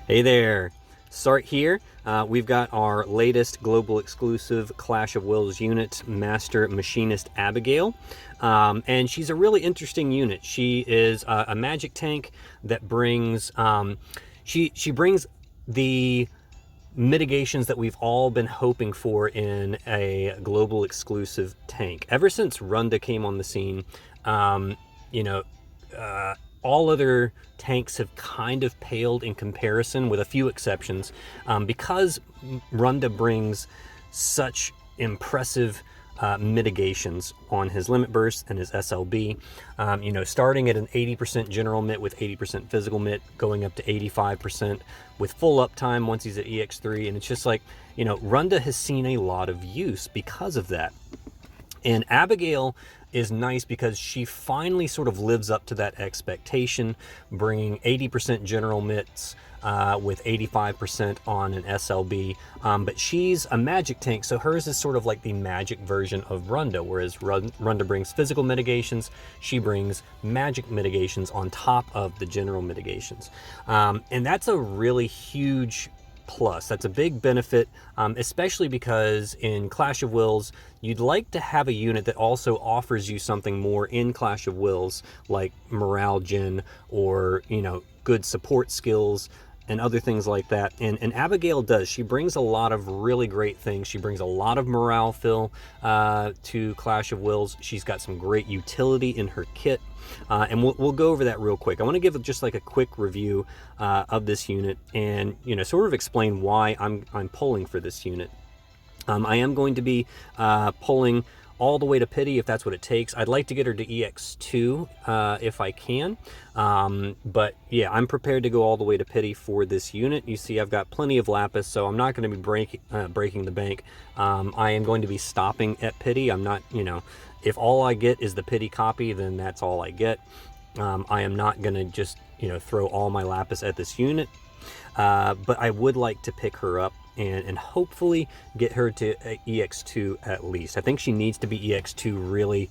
Hey there, Sart here. We've got our latest global exclusive Clash of Wills unit, Master Machinist Abigail. And she's a really interesting unit. She is a magic tank that brings, she brings the mitigations that we've all been hoping for in a global exclusive tank. Ever since Runda came on the scene, you know, all other tanks have kind of paled in comparison, with a few exceptions, because Runda brings such impressive mitigations on his limit burst and his SLB. Starting at an 80% general mit with 80% physical mit, going up to 85% with full uptime once he's at EX3, and it's just like, Runda has seen a lot of use because of that. And Abigail is nice because she finally sort of lives up to that expectation, bringing 80% general mitts with 85% on an SLB. But she's a magic tank, so hers is sort of like the magic version of Runda, whereas Runda brings physical mitigations, she brings magic mitigations on top of the general mitigations. And that's a really huge plus. That's a big benefit, especially because in Clash of Wills, you'd like to have a unit that also offers you something more in Clash of Wills, like morale gen or, good support skills and other things like that. And Abigail does. She brings a lot of really great things. She brings a lot of morale fill to Clash of Wills. She's got some great utility in her kit. And we'll go over that real quick. I want to give just like a quick review of this unit and, sort of explain why I'm pulling for this unit. I am going to be pulling all the way to pity if that's what it takes. I'd like to get her to EX2 if I can. But yeah, I'm prepared to go all the way to pity for this unit. You see, I've got plenty of lapis, so I'm not going to be breaking the bank. I am going to be stopping at pity. I'm not, if all I get is the pity copy, then that's all I get. I am not going to just, throw all my lapis at this unit. But I would like to pick her up and hopefully get her to EX2 at least. I think she needs to be EX2 really,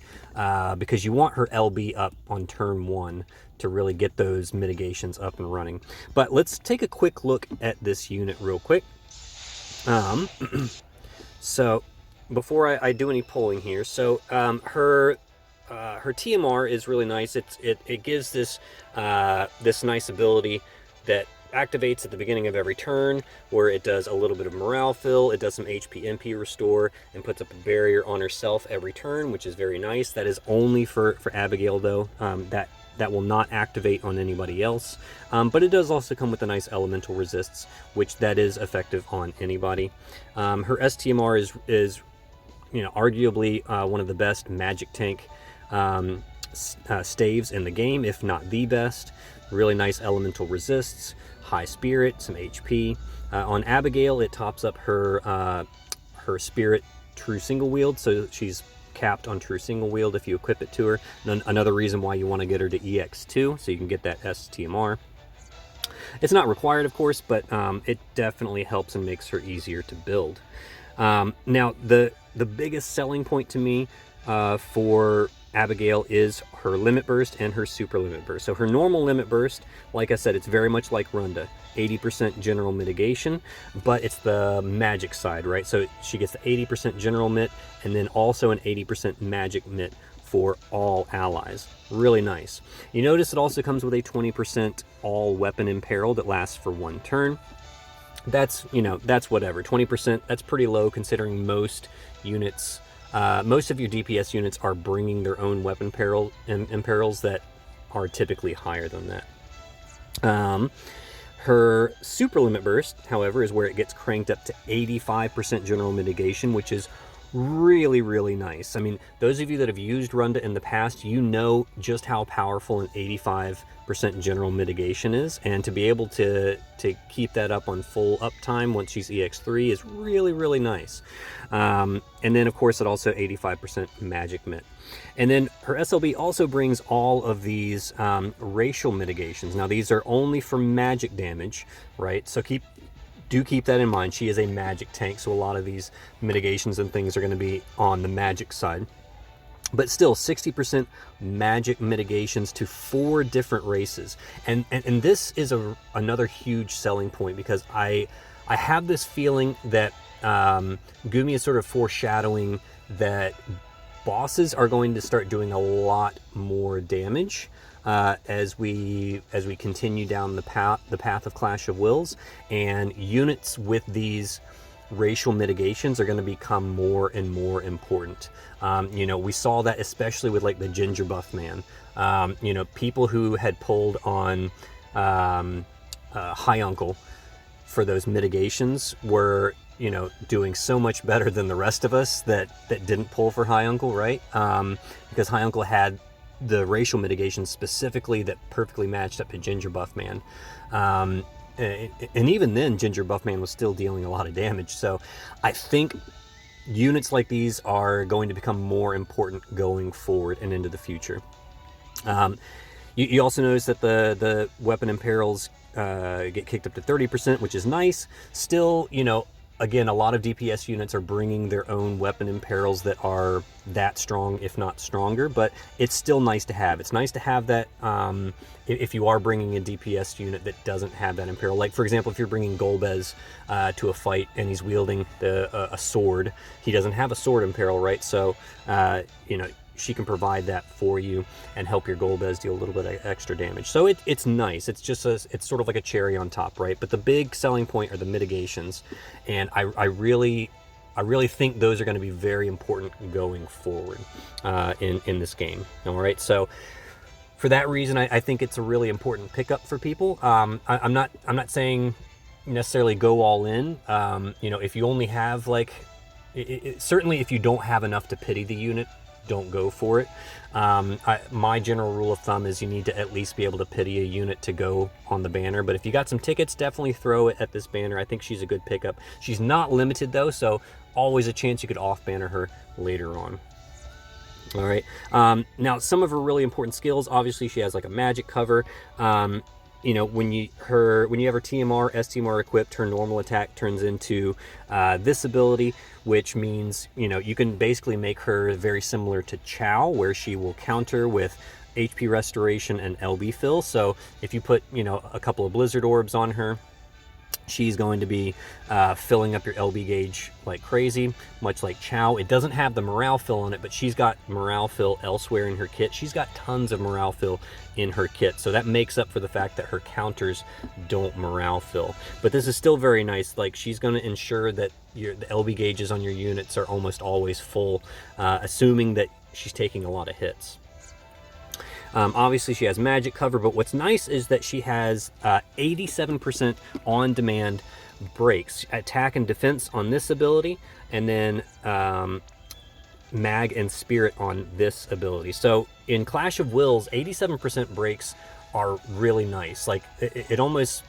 because you want her LB up on turn 1 to really get those mitigations up and running. But let's take a quick look at this unit real quick. So before I do any pulling here, so her TMR is really nice. It gives this this nice ability that activates at the beginning of every turn, where it does a little bit of morale fill, it does some HP MP restore, and puts up a barrier on herself every turn, which is very nice. That is only for Abigail though. That will not activate on anybody else, but it does also come with a nice elemental resists, which that is effective on anybody. Her STMR is arguably one of the best magic tank staves in the game, if not the best. Really nice elemental resists, high spirit, some HP. On Abigail, it tops up her spirit true single wield, so she's capped on true single wield if you equip it to her. Another reason why you want to get her to EX2, so you can get that STMR. It's not required, of course, but it definitely helps and makes her easier to build. Now, the biggest selling point to me for Abigail is her limit burst and her super limit burst. So her normal limit burst, like I said, it's very much like Runda, 80% general mitigation, but it's the magic side, right? So she gets the 80% general mit and then also an 80% magic mit for all allies. Really nice. You notice it also comes with a 20% all weapon imperil that lasts for 1 turn. That's, that's whatever. 20%, that's pretty low considering most units, most of your DPS units are bringing their own weapon imperils that are typically higher than that. Her super limit burst, however, is where it gets cranked up to 85% general mitigation, which is really, really nice. I mean, those of you that have used Runda in the past, you know just how powerful an 85% general mitigation is, and to be able to keep that up on full uptime once she's EX3 is really, really nice. And then, of course, it also 85% magic mit. And then her SLB also brings all of these racial mitigations. Now, these are only for magic damage, right? So do keep that in mind. She is a magic tank, so a lot of these mitigations and things are going to be on the magic side. but still 60% magic mitigations to 4 different races. And this is another huge selling point, because I have this feeling that Gumi is sort of foreshadowing that bosses are going to start doing a lot more damage as we continue down the path of Clash of Wills, and units with these racial mitigations are going to become more and more important. You know, we saw that especially with like the Ginger Buff Man. You know, people who had pulled on High Uncle for those mitigations were, you know, doing so much better than the rest of us that didn't pull for High Uncle, right? Because High Uncle had the racial mitigations specifically that perfectly matched up to Ginger Buff Man. And even then, Ginger Buff Man was still dealing a lot of damage. So I think units like these are going to become more important going forward and into the future. You also notice that the weapon imperils get kicked up to 30%, which is nice. Still, you know, again, a lot of DPS units are bringing their own weapon imperils that are that strong, if not stronger, but it's still nice to have. It's nice to have that if you are bringing a DPS unit that doesn't have that imperil. Like, for example, if you're bringing Golbez to a fight and he's wielding a sword, he doesn't have a sword imperil, right? So, you know, she can provide that for you and help your Golbez deal a little bit of extra damage. So it's nice. It's just it's sort of like a cherry on top, right? But the big selling point are the mitigations, and I really think those are going to be very important going forward in this game. All right, so for that reason, I think it's a really important pickup for people. I'm not saying necessarily go all in. You know, if you only have like, certainly if you don't have enough to pity the unit, don't go for it. My general rule of thumb is you need to at least be able to pity a unit to go on the banner. But if you got some tickets, definitely throw it at this banner. I think she's a good pickup. She's not limited though, so always a chance you could off banner her later on. All right. Now some of her really important skills. Obviously, she has like a magic cover. You know, when you have her TMR, STMR equipped, her normal attack turns into this ability, which means, you know, you can basically make her very similar to Chow, where she will counter with HP restoration and LB fill. So if you put, you know, a couple of blizzard orbs on her, she's going to be filling up your LB gauge like crazy, much like Chow. It doesn't have the morale fill on it, but she's got morale fill elsewhere in her kit. She's got tons of morale fill in her kit, so that makes up for the fact that her counters don't morale fill. But this is still very nice. Like, she's going to ensure that the LB gauges on your units are almost always full, assuming that she's taking a lot of hits. Obviously, she has magic cover, but what's nice is that she has 87% on-demand breaks, attack and defense on this ability, and then mag and spirit on this ability. So in Clash of Wills, 87% breaks are really nice. Like, it almost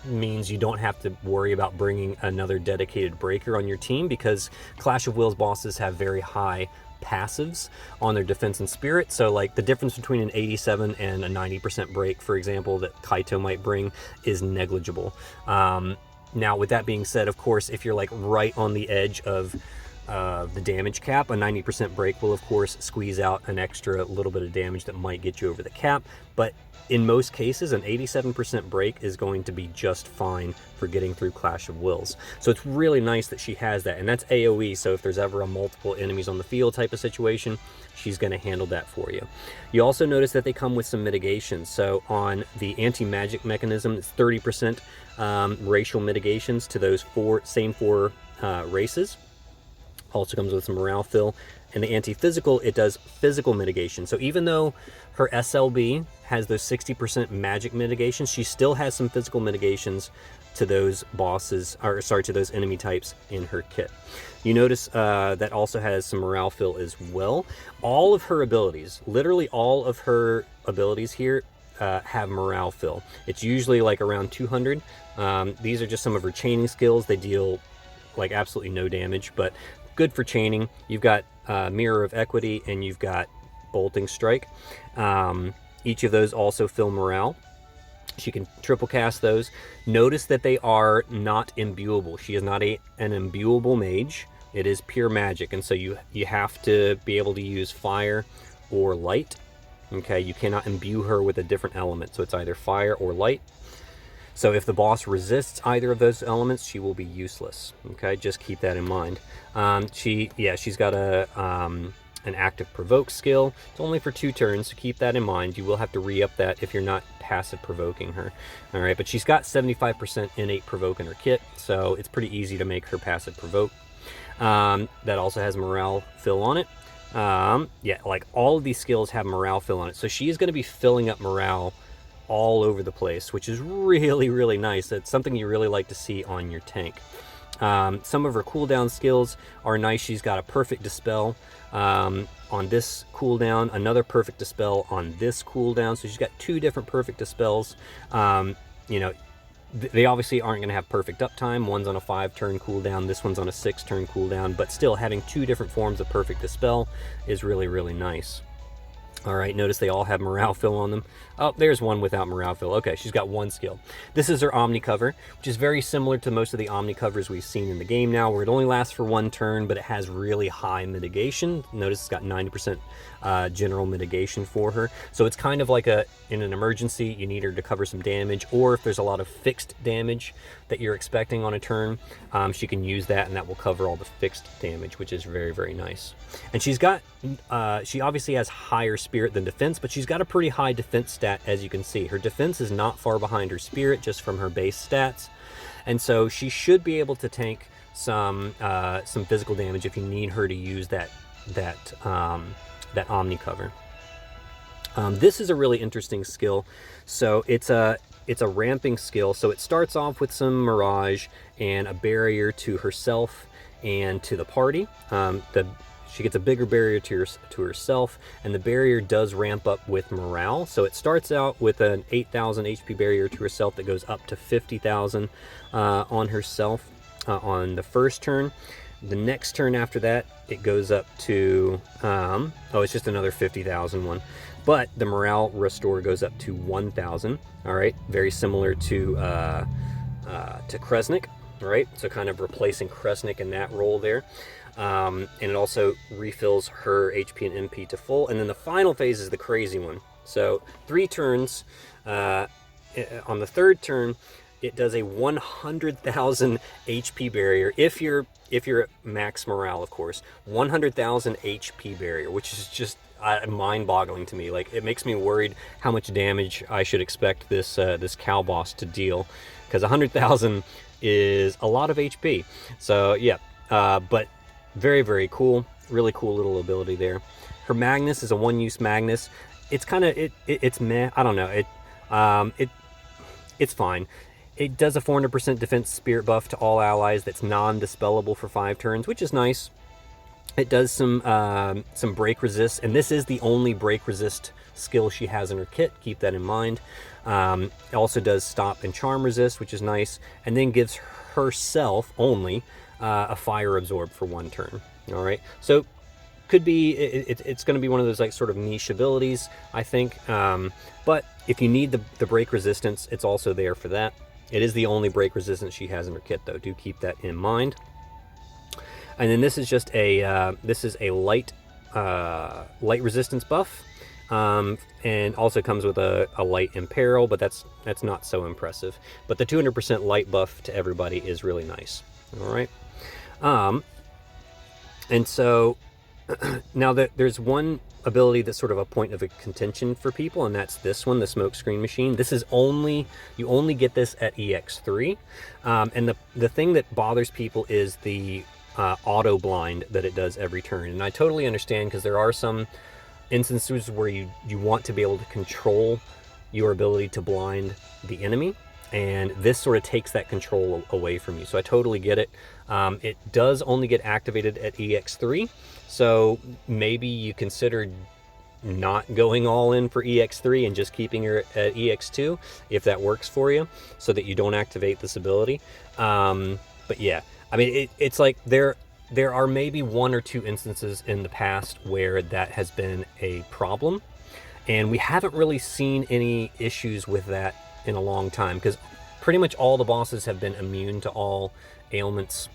means you don't have to worry about bringing another dedicated breaker on your team, because Clash of Wills bosses have very high passives on their defense and spirit. So like the difference between an 87 and a 90% break, for example, that Kaito might bring is negligible. Now, with that being said, of course, if you're like right on the edge of the damage cap, a 90% break will of course squeeze out an extra little bit of damage that might get you over the cap. But in most cases, an 87% break is going to be just fine for getting through Clash of Wills. So it's really nice that she has that, and that's AoE, so if there's ever a multiple enemies on the field type of situation, she's going to handle that for you. You also notice that they come with some mitigations. So on the anti-magic mechanism, it's 30% racial mitigations to those same four races. Also comes with some morale fill. And the anti-physical, it does physical mitigation. So even though her SLB has those 60% magic mitigations, she still has some physical mitigations to those bosses, or sorry, to those enemy types in her kit. You notice that also has some morale fill as well. All of her abilities, literally all of her abilities here have morale fill. It's usually like around 200. These are just some of her chaining skills. They deal like absolutely no damage, but good for chaining. You've got Mirror of Equity, and you've got Bolting Strike. Each of those also fill morale. She can triple cast those. Notice that they are not imbuable. She is not an imbuable mage, It is pure magic, and so you have to be able to use fire or light. Okay, you cannot imbue her with a different element, so it's either fire or light. So if the boss resists either of those elements, she will be useless. Okay, just keep that in mind. She's got an active provoke skill. It's only for 2 turns, so keep that in mind. You will have to re-up that if you're not passive provoking her. All right, but she's got 75% innate provoke in her kit, so it's pretty easy to make her passive provoke. That also has morale fill on it. Yeah, like all of these skills have morale fill on it, so she is going to be filling up morale all over the place, which is really, really nice. It's something you really like to see on your tank. Some of her cooldown skills are nice. She's got a perfect dispel on this cooldown, another perfect dispel on this cooldown. So she's got 2 different perfect dispels. You know, they obviously aren't going to have perfect uptime. One's on a 5-turn cooldown, this one's on a 6-turn cooldown, but still having 2 different forms of perfect dispel is really, really nice. All right, notice they all have morale fill on them. Oh, there's one without morale fill. Okay, she's got 1 skill. This is her Omni cover, which is very similar to most of the Omni covers we've seen in the game now, where it only lasts for 1 turn, but it has really high mitigation. Notice it's got 90% general mitigation for her. So it's kind of like in an emergency, you need her to cover some damage, or if there's a lot of fixed damage that you're expecting on a turn, she can use that, and that will cover all the fixed damage, which is very, very nice. And she's got, she obviously has higher spirit than defense, but she's got a pretty high defense stat, as you can see. Her defense is not far behind her spirit, just from her base stats. And so she should be able to tank some physical damage if you need her to use that Omni cover. This is a really interesting skill. So it's a ramping skill. So it starts off with some mirage and a barrier to herself and to the party. She gets a bigger barrier to herself, and the barrier does ramp up with morale. So it starts out with an 8,000 HP barrier to herself that goes up to 50,000 on herself on the first turn. The next turn after that, it goes up to, it's just another 50,000 one. But the morale restore goes up to 1,000. All right, very similar to Kresnik. All right, so kind of replacing Kresnik in that role there. And it also refills her HP and MP to full. And then the final phase is the crazy one. So 3 turns. On the 3rd turn, it does a 100,000 HP barrier. If you're at max morale, of course, 100,000 HP barrier, which is just mind-boggling to me. Like, it makes me worried how much damage I should expect this cow boss to deal, because 100,000 is a lot of HP. So yeah, but very, very cool. Really cool little ability there. Her Magnus is a 1-use Magnus. It's kind of it's meh. I don't know. It's fine. It does a 400% defense spirit buff to all allies that's non-dispellable for 5 turns, which is nice. It does some break resist, and this is the only break resist skill she has in her kit. Keep that in mind. It also does stop and charm resist, which is nice, and then gives herself only a fire absorb for 1 turn. All right, so could be it's going to be one of those like sort of niche abilities, I think. But if you need the break resistance, it's also there for that. It is the only break resistance she has in her kit, though. Do keep that in mind. And then this is just a light resistance buff, and also comes with a light imperil, but that's not so impressive. But the 200% light buff to everybody is really nice. All right, and so now there's one ability that's sort of a point of a contention for people, and that's this one, the smoke screen machine. This is you only get this at EX3, and the thing that bothers people is the auto blind that it does every turn. And I totally understand, because there are some instances where you want to be able to control your ability to blind the enemy, and this sort of takes that control away from you. So I totally get it. It does only get activated at EX3, so maybe you consider not going all in for EX3 and just keeping her at EX2 if that works for you, so that you don't activate this ability. But yeah, I mean, it's like there are maybe 1 or 2 instances in the past where that has been a problem, and we haven't really seen any issues with that in a long time, because pretty much all the bosses have been immune to all ailments,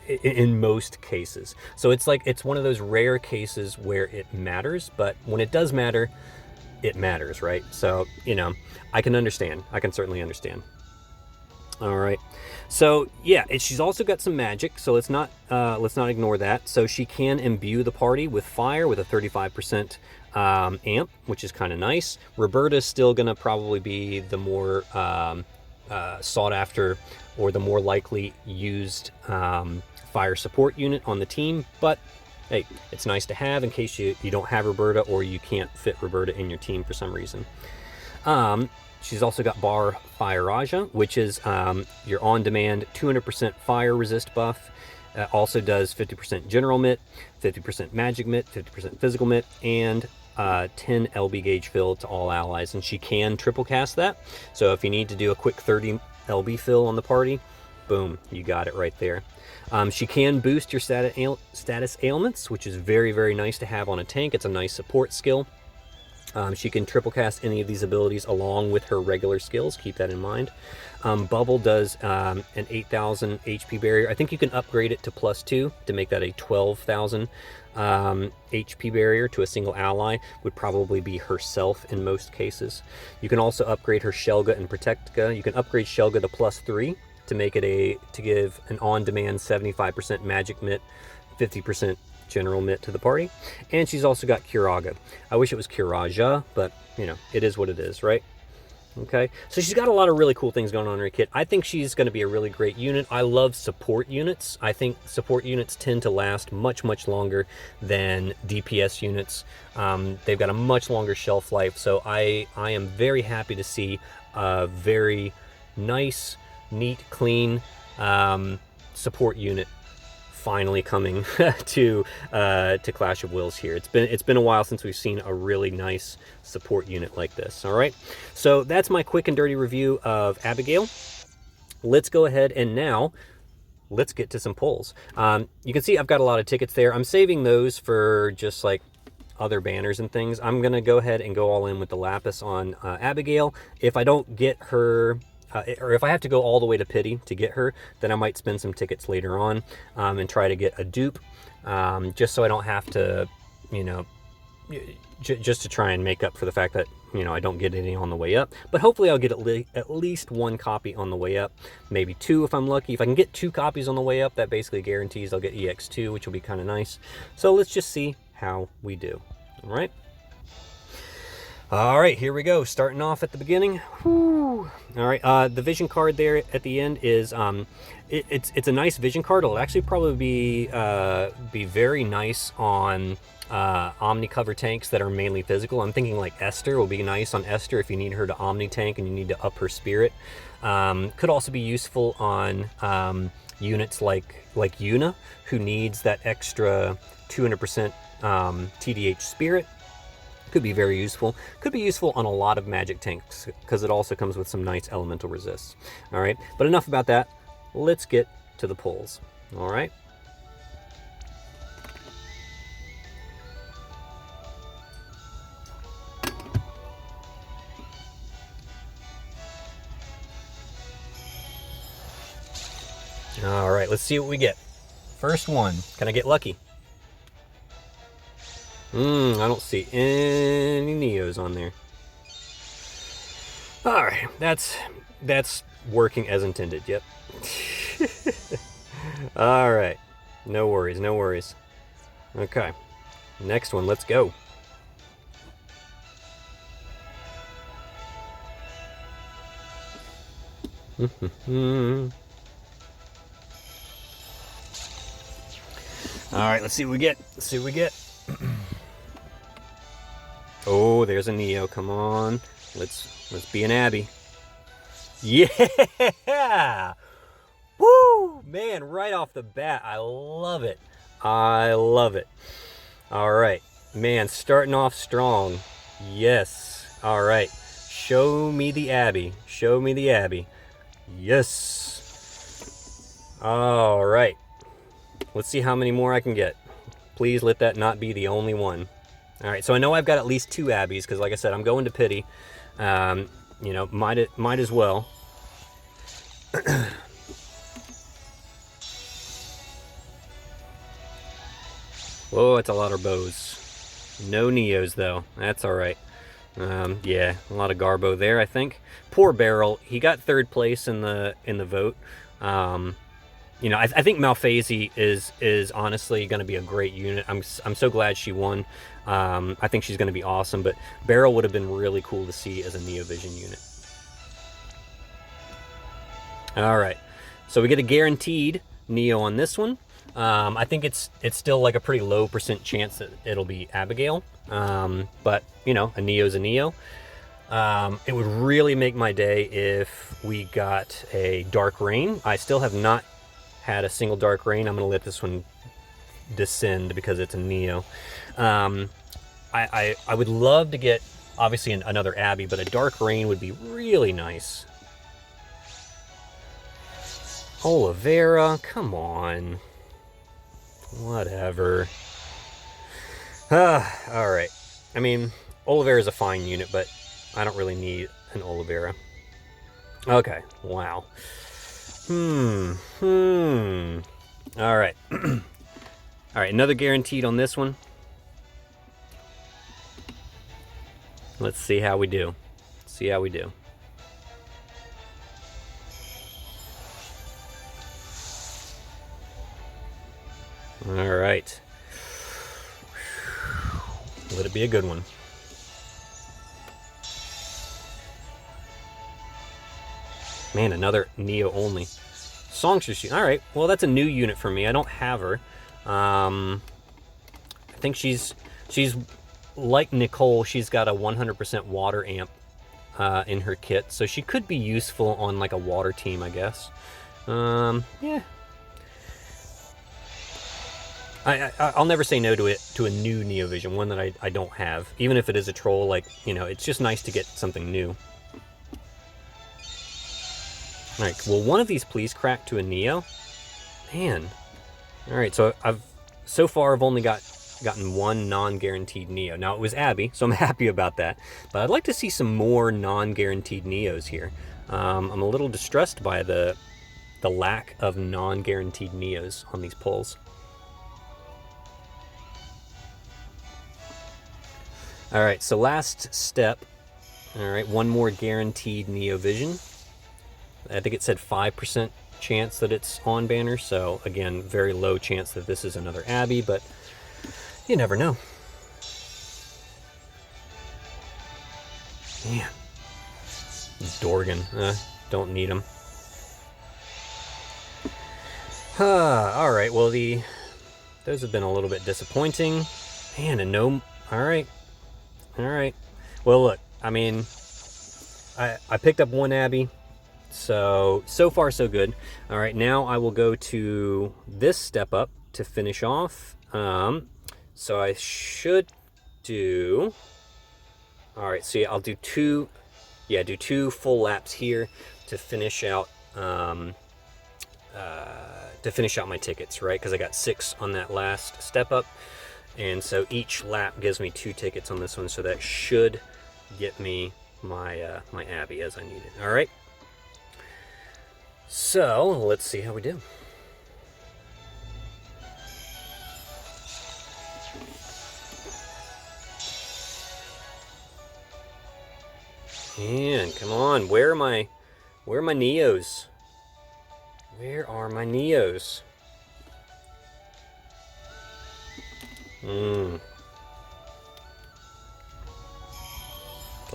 in most cases. So it's like, it's one of those rare cases where it matters, but when it does matter, it matters, right? So, you know, I can understand. I can certainly understand. All right. So yeah, she's also got some magic, so let's not ignore that. So she can imbue the party with fire with a 35% amp, which is kind of nice. Roberta's still gonna probably be the more sought after, or the more likely used fire support unit on the team, but hey, it's nice to have in case you don't have Roberta, or you can't fit Roberta in your team for some reason. She's also got Bar Fire Raja, which is your on-demand 200% fire resist buff. Also does 50% general mit, 50% magic mit, 50% physical mit, and 10 LB gauge fill to all allies. And she can triple cast that. So if you need to do a quick 30 LB fill on the party, boom, you got it right there. She can boost your status ailments, which is very, very nice to have on a tank. It's a nice support skill. She can triple cast any of these abilities along with her regular skills. Keep that in mind. Bubble does an 8,000 HP barrier. I think you can upgrade it to +2 to make that a 12,000 HP barrier to a single ally. Would probably be herself in most cases. You can also upgrade her Shelga and Protectica. You can upgrade Shelga to +3 to make it to give an on-demand 75% magic mit, 50% general mit to the party. And she's also got Curaga. I wish it was Curaja, but you know, it is what it is, right? Okay, so she's got a lot of really cool things going on in her kit. I think she's going to be a really great unit. I love support units. I think support units tend to last much, much longer than DPS units. They've got a much longer shelf life, so I am very happy to see a very nice, neat, clean support unit finally coming to Clash of Wills here. It's been a while since we've seen a really nice support unit like this. All right, so that's my quick and dirty review of Abigail. Let's go ahead and now let's get to some polls. You can see I've got a lot of tickets there. I'm saving those for just like other banners and things. I'm gonna go ahead and go all in with the Lapis on Abigail. If I don't get her, or if I have to go all the way to pity to get her, then I might spend some tickets later on and try to get a dupe, just so I don't have to, you know, just to try and make up for the fact that, you know, I don't get any on the way up. But hopefully I'll get at least one copy on the way up, maybe two if I'm lucky. If I can get 2 copies on the way up, that basically guarantees I'll get EX2, which will be kind of nice. So let's just see how we do. All right. All right, here we go. Starting off at the beginning. Whew. All right, the vision card there at the end is it's a nice vision card. It'll actually probably be very nice on Omni cover tanks that are mainly physical. I'm thinking like Esther will be nice on Esther if you need her to Omni tank and you need to up her spirit. Could also be useful on units like Yuna, who needs that extra 200% TDH spirit. Could be very useful. Could be useful on a lot of magic tanks because it also comes with some nice elemental resists. All right, but enough about that. Let's get to the polls. All right. All right, let's see what we get. First one. Can I get lucky? I don't see any Neos on there. All right, that's working as intended. Yep. All right, no worries, no worries. Okay, next one. Let's go. All right, let's see what we get. Let's see what we get. Oh, there's a Neo. Come on. Let's be an Abby. Yeah! Woo! Man, right off the bat, I love it. I love it. All right. Man, starting off strong. Yes. All right. Show me the Abby. Show me the Abby. Yes. All right. Let's see how many more I can get. Please let that not be the only one. All right, so I know I've got at least 2 Abbies because, like I said, I'm going to pity. You know, might as well. Whoa, it's a lot of bows. No Neos though. That's all right. Yeah, a lot of Garbo there, I think. Poor Beryl. He got third place in the vote. You know, I think Malphase is honestly going to be a great unit. I'm so glad she won. I think she's going to be awesome. But Beryl would have been really cool to see as a Neovision unit. All right, so we get a guaranteed Neo on this one. I think it's still like a pretty low % chance that it'll be Abigail. But you know, a Neo's a Neo. It would really make my day if we got a Dark Rain. I still have not had a single Dark Rain. I'm gonna let this one descend because it's a Neo. I would love to get obviously another Abby, but a Dark Rain would be really nice. Olivera, come on. Whatever. All right. I mean, Olivera is a fine unit, but I don't really need an Olivera. Okay. Wow. All right. All right. Another guaranteed on this one. Let's see how we do. See how we do. All right. Let it be a good one. Man, another Neo only. Songster. All right. Well, that's a new unit for me. I don't have her. I think she's like Nicole. She's got a 100% water amp in her kit, so she could be useful on like a water team, I guess. Yeah. I'll never say no to a new Neovision, one that I don't have. Even if it is a troll, like, you know, it's just nice to get something new. Alright, will one of these please crack to a Neo? Man. Alright, so so far I've only gotten one non-guaranteed Neo. Now, it was Abby, so I'm happy about that. But I'd like to see some more non-guaranteed Neos here. I'm a little distressed by the lack of non-guaranteed Neos on these pulls. All right, so last step. All right, one more guaranteed Neovision. I think it said 5% chance that it's on banner, so again, very low chance that this is another Abby, but you never know. Man, Dorgan, don't need him. All right, well those have been a little bit disappointing. Man, and no, all right. All right. Well, look, I mean, I picked up one Abby, so far so good. All right, now I will go to this step up to finish off. So I should do, all right, so yeah, I'll do two full laps here to finish out, my tickets, right? Because I got 6 on that last step up. And so each lap gives me 2 tickets on this one, so that should get me my my Abby as I need it. All right. So let's see how we do. And come on, where are my Neos? Where are my Neos?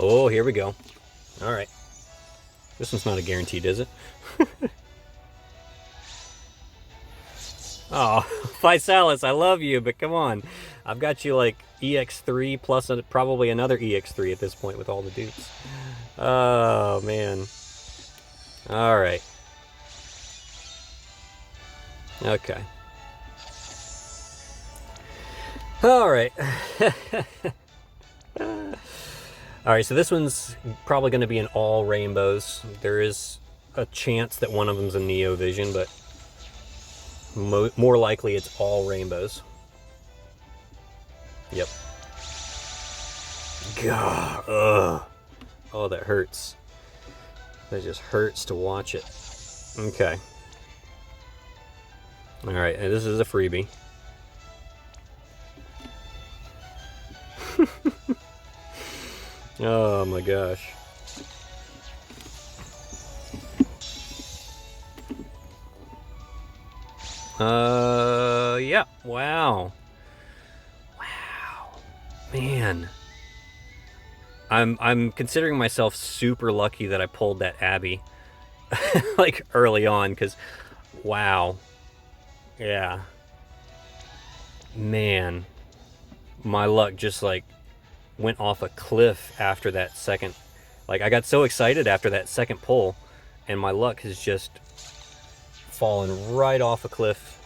Oh, here we go. All right. This one's not a guaranteed, is it? Oh, Physalis, I love you, but come on. I've got you like EX3 plus probably another EX3 at this point with all the dupes. Oh, man. All right. Okay. All right. All right, so this one's probably going to be in all rainbows. There is a chance that one of them's a Neovision, but more likely it's all rainbows. Yep. God, ugh. Oh, that hurts. That just hurts to watch it. Okay. All right, and this is a freebie. Oh my gosh. Yeah. Wow. Wow. Man. I'm considering myself super lucky that I pulled that Abby like early on, because wow. Yeah. Man. My luck just like went off a cliff after that second. Like, I got so excited after that second pull, and my luck has just fallen right off a cliff.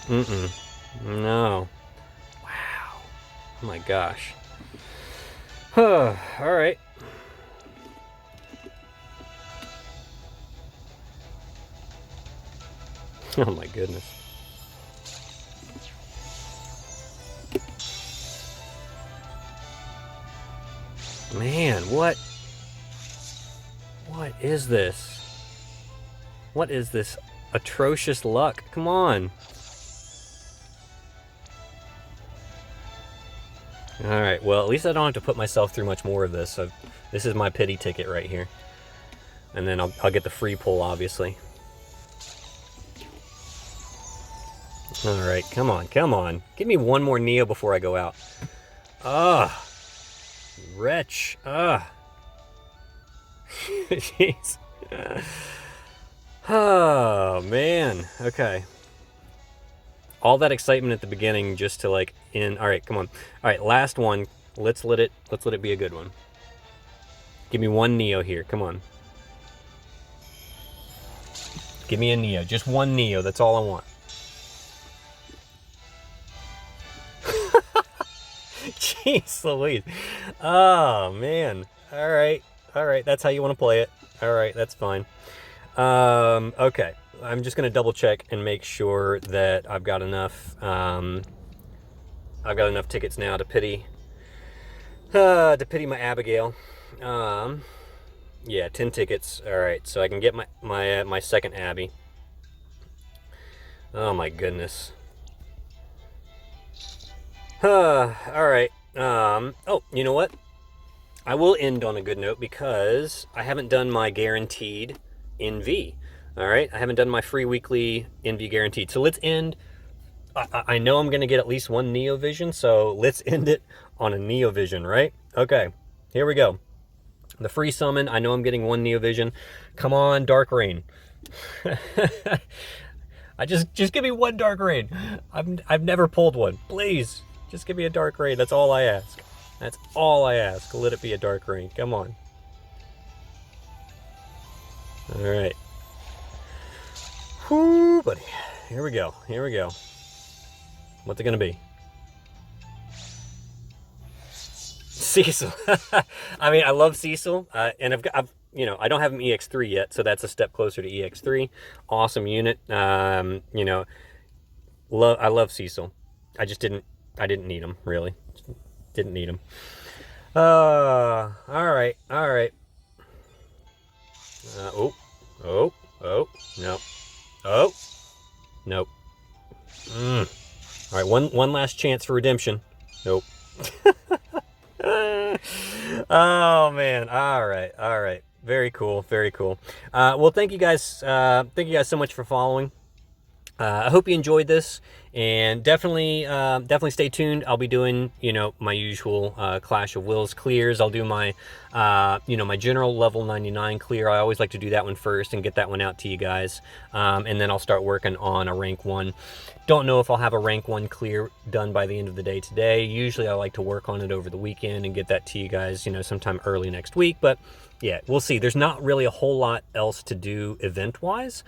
No. Wow. Oh my gosh. All right. Oh my goodness. Man, what is this? What is this atrocious luck? Come on. All right, well, at least I don't have to put myself through much more of this. So this is my pity ticket right here. And then I'll get the free pull, obviously. All right, come on, come on. Give me one more Neo before I go out. Ah, wretch. Ah. Jeez. Oh, man. Okay. All that excitement at the beginning just to like end. All right, come on. All right, last one. Let's let it be a good one. Give me one Neo here. Come on. Give me a Neo. Just one Neo. That's all I want. Jeez Louise. Oh, man. All right. All right. That's how you want to play it. All right. That's fine. Okay. I'm just going to double check and make sure that I've got enough, tickets now to pity my Abigail. Yeah, 10 tickets. All right. So I can get my second Abby. Oh my goodness. All right. Oh, you know what? I will end on a good note because I haven't done my guaranteed NV. All right. I haven't done my free weekly NV guaranteed. So let's end. I know I'm going to get at least one Neo Vision. So let's end it on a Neo Vision, right? Okay. Here we go. The free summon. I know I'm getting one Neo Vision. Come on, Dark Rain. Just give me one Dark Rain. I've never pulled one. Please. Just give me a Dark Rain. That's all I ask. That's all I ask. Let it be a Dark Rain. Come on. All right. Whoo, buddy. Here we go. Here we go. What's it gonna be? Cecil. I mean, I love Cecil, and I've I don't have him EX3 yet, so that's a step closer to EX3. Awesome unit. I love Cecil. I didn't need him, really. Didn't need him. All right. Oh, no. Oh, nope. All right, one last chance for redemption. Nope. Oh man. All right. Very cool. Well, thank you guys so much for following. I hope you enjoyed this, and definitely stay tuned. I'll be doing, my usual Clash of Wills clears. I'll do my, my general level 99 clear. I always like to do that one first and get that one out to you guys, and then I'll start working on a rank 1. Don't know if I'll have a rank 1 clear done by the end of the day today. Usually I like to work on it over the weekend and get that to you guys, sometime early next week, but yeah, we'll see. There's not really a whole lot else to do event-wise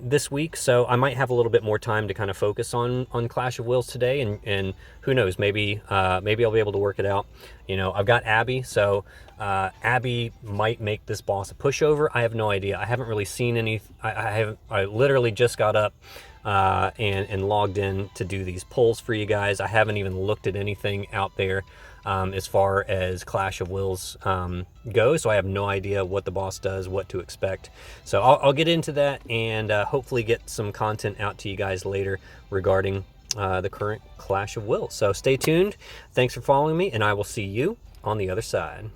this week, so I might have a little bit more time to kind of focus on Clash of Wills today, and who knows, maybe I'll be able to work it out. I've got Abby, so Abby might make this boss a pushover. I have no idea. I haven't really seen any. I literally just got up and logged in to do these polls for you guys. I haven't even looked at anything out there as far as Clash of Wills goes, so I have no idea what the boss does, what to expect. So I'll get into that and hopefully get some content out to you guys later regarding the current Clash of Wills. So stay tuned. Thanks for following me, and I will see you on the other side.